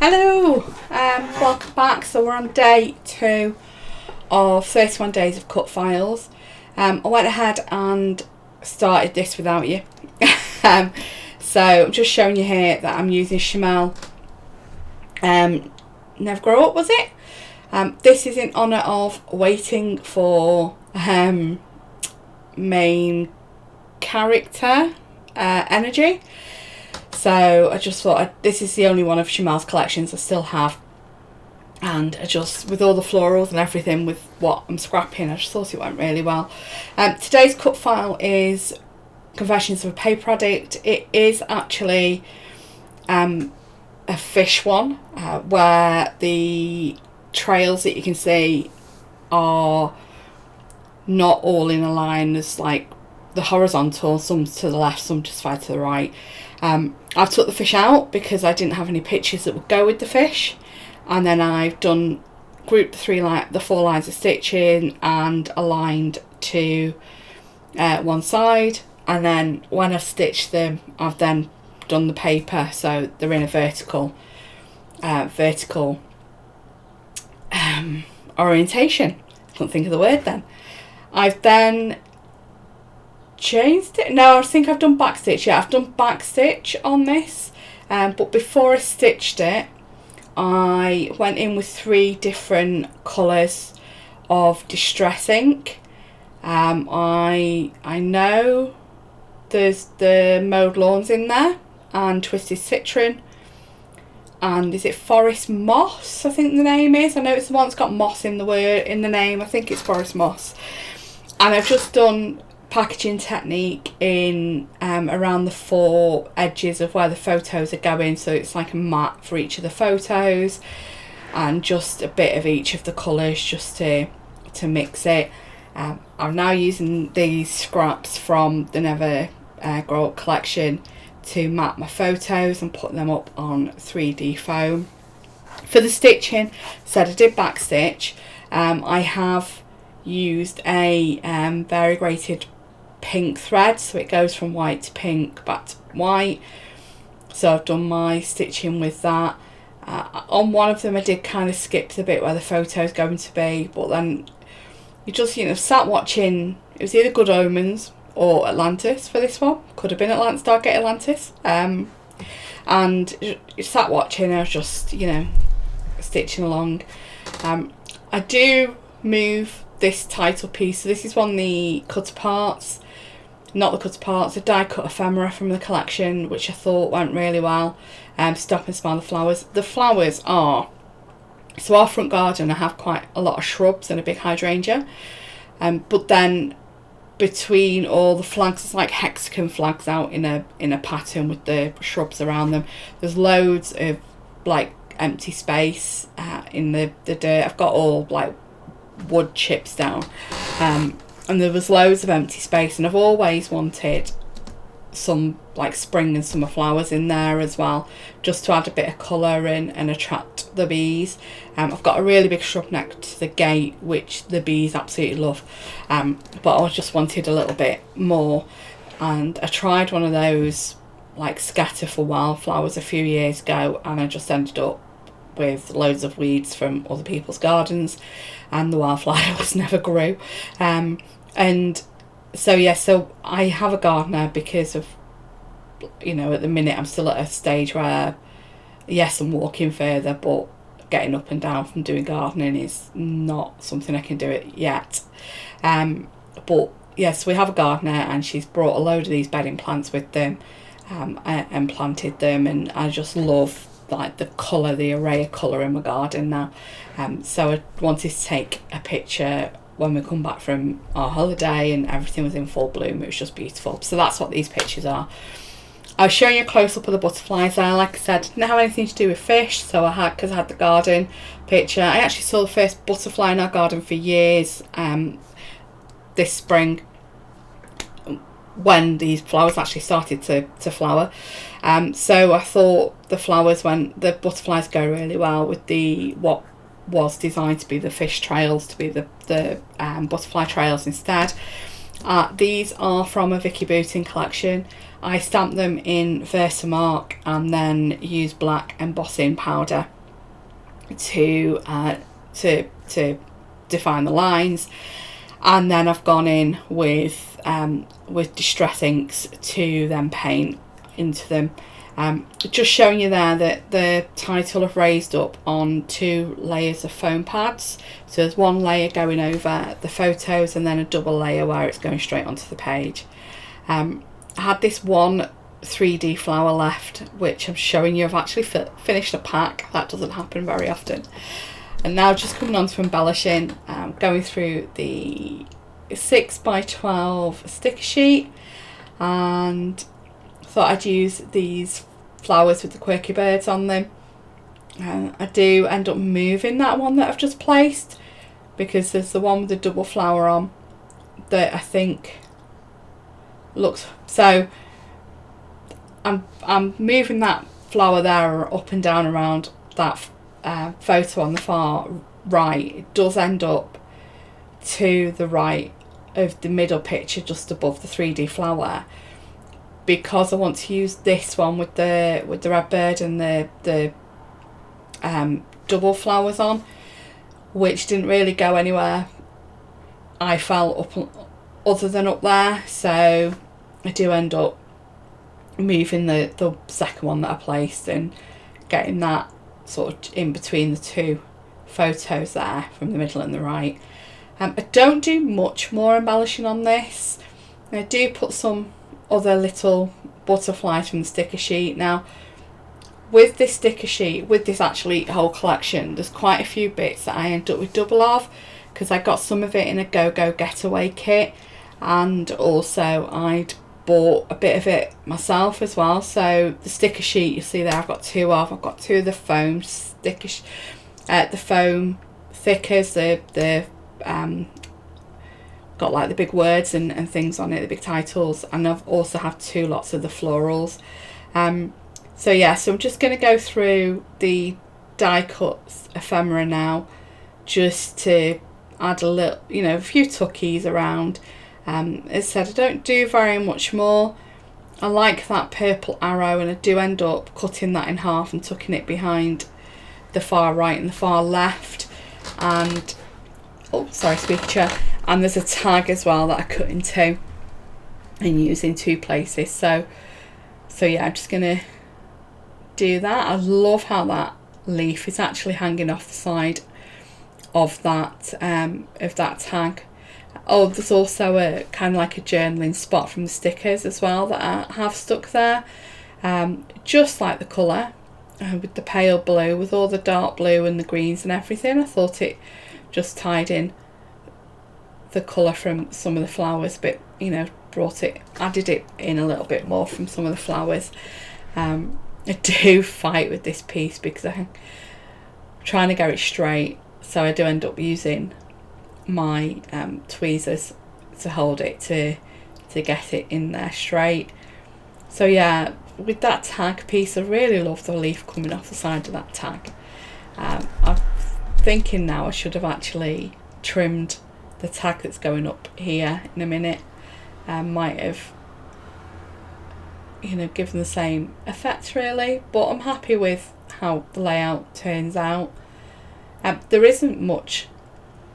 Hello, welcome back. So we're on day 2 of 31 days of Cutfiles. I went ahead and started this without you. So I'm just showing you here that I'm using Chamel Never Grow Up, was it? This is in honour of waiting for main character energy. So I just thought this is the only one of Chamel's collections I still have, and I just, with all the florals and everything with what I'm scrapping, I just thought it went really well. Today's cut file is Confessions of a Paper Addict. It is actually a fish one, where the trails that you can see are not all in a line. There's like the horizontal, some to the left, some just far to the right. I've took the fish out because I didn't have any pictures that would go with the fish, and then I've grouped the 4 lines of stitching and aligned to one side, and then when I've stitched them I've then done the paper so they're in a vertical orientation. Couldn't think of the word then. I've then changed it. No, I think I've done backstitch. Yeah, I've done backstitch on this, but before I stitched it I went in with 3 different colours of distress ink. I know there's the mowed lawns in there, and twisted citron, and is it forest moss, I think the name is. I know it's the one that's got moss in the name. I think it's forest moss. And I've just done packaging technique in around the 4 edges of where the photos are going, so it's like a mat for each of the photos, and just a bit of each of the colours just to mix it. I'm now using these scraps from the Never Grow Up collection to map my photos and put them up on 3D foam. For the stitching, I did backstitch. I have used a variegated pink thread, so it goes from white to pink back to white. So I've done my stitching with that. On one of them I did kind of skip the bit where the photo's going to be, but then you just sat watching. It was either Good Omens or Atlantis for this one. Could have been Atlantis, Stargate Atlantis. And you sat watching and I was just stitching along. I do move this title piece. So this is one of the cut parts, not the cut parts, the die cut ephemera from the collection, which I thought went really well. Stop and Smell the Flowers. The flowers are, so our front garden I have quite a lot of shrubs and a big hydrangea, but then between all the flags, it's like hexagon flags out in a pattern with the shrubs around them. There's loads of like empty space in the dirt. I've got all like wood chips down, and there was loads of empty space, and I've always wanted some like spring and summer flowers in there as well, just to add a bit of colour and attract the bees. I've got a really big shrub next to the gate which the bees absolutely love, but I just wanted a little bit more, and I tried one of those like scatter for wildflowers a few years ago, and I just ended up with loads of weeds from other people's gardens, and the wildflowers never grew. And so I have a gardener because of, at the minute I'm still at a stage where, yes, I'm walking further, but getting up and down from doing gardening is not something I can do it yet. But yes, we have a gardener, and she's brought a load of these bedding plants with them, and planted them, and I just love like the array of colour in my garden now. So I wanted to take a picture when we come back from our holiday and everything was in full bloom. It was just beautiful. So that's what these pictures are. I was showing you a close-up of the butterflies there. Like I said, didn't have anything to do with fish, so because I had the garden picture. I actually saw the first butterfly in our garden for years this spring, when these flowers actually started to flower. So I thought the butterflies go really well with what was designed to be the fish trails to be the butterfly trails instead. These are from a Vicky Booting collection. I stamped them in Versamark and then used black embossing powder to define the lines, and then I've gone in with distress inks to then paint into them. Just showing you there that the title I've raised up on 2 layers of foam pads. So there's one layer going over the photos and then a double layer where it's going straight onto the page. I had this one 3D flower left, which I'm showing you. I've actually finished a pack. That doesn't happen very often. And now just coming on to embellishing, going through the 6x12 sticker sheet, and thought I'd use these flowers with the quirky birds on them. I do end up moving that one that I've just placed, because there's the one with the double flower on that I think looks, so I'm moving that flower there up and down around that photo on the far right. It does end up to the right of the middle picture, just above the 3D flower, because I want to use this one with the red bird and the double flowers on, which didn't really go anywhere I felt up other than up there. So I do end up moving the second one that I placed and getting that sort of in between the 2 photos there from the middle and the right. I don't do much more embellishing on this. I do put some other little butterflies from the sticker sheet. Now with this sticker sheet, with this actually whole collection, there's quite a few bits that I end up with double of, because I got some of it in a Go-Go Getaway kit, and also I'd bought a bit of it myself as well. So the sticker sheet you see there, I've got 2 of. I've got 2 of the foam the foam thickers, the got like the big words and things on it, the big titles, and I've also have 2 lots of the florals. So yeah, so I'm just going to go through the die cuts ephemera now, just to add a little, a few tuckies around. As I said, I don't do very much more. I like that purple arrow, and I do end up cutting that in half and tucking it behind the far right and the far left. And speaker. And there's a tag as well that I cut in 2 and use in 2 places. So yeah, I'm just gonna do that. I love how that leaf is actually hanging off the side of that tag. Oh, there's also a kind of like a journaling spot from the stickers as well that I have stuck there. Just like the colour, with the pale blue, with all the dark blue and the greens and everything. I thought it just tied in the colour from some of the flowers, but added it in a little bit more from some of the flowers. I do fight with this piece because I'm trying to go it straight, so I do end up using my tweezers to hold it to get it in there straight. So yeah, with that tag piece, I really love the leaf coming off the side of that tag. I'm thinking now I should have actually trimmed the tag that's going up here in a minute. Might have given the same effect really, but I'm happy with how the layout turns out. There isn't much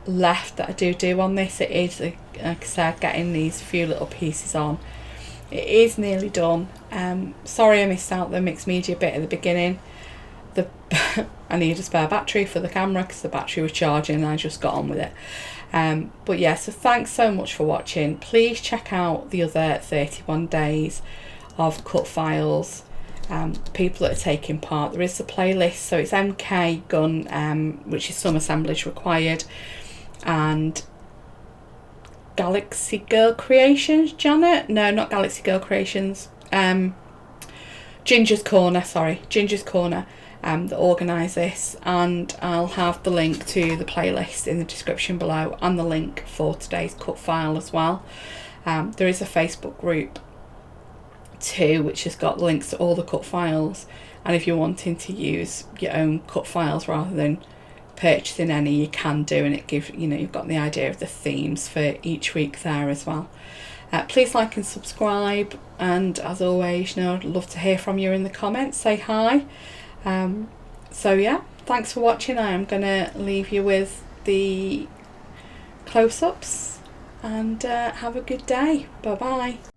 left that I do on this. It is, like I said, getting these few little pieces on. It is nearly done. Sorry I missed out the mixed media bit at the beginning. I need a spare battery for the camera because the battery was charging and I just got on with it. But yeah, so thanks so much for watching. Please check out the other 31 days of Cutfiles, people that are taking part. There is a playlist, so it's MK, Gunn, which is some assemblage required, and Galaxy Girl Creations, Janet? No, not Galaxy Girl Creations. Ginger's Corner, that organise this, and I'll have the link to the playlist in the description below and the link for today's cut file as well. There is a Facebook group too, which has got links to all the cut files, and if you're wanting to use your own cut files rather than purchasing any, you can do, and it gives, you know, you've got the idea of the themes for each week there as well. Please like and subscribe, and as always, you know, I'd love to hear from you in the comments. Say hi. So yeah, thanks for watching. I am gonna leave you with the close-ups, and have a good day. Bye bye.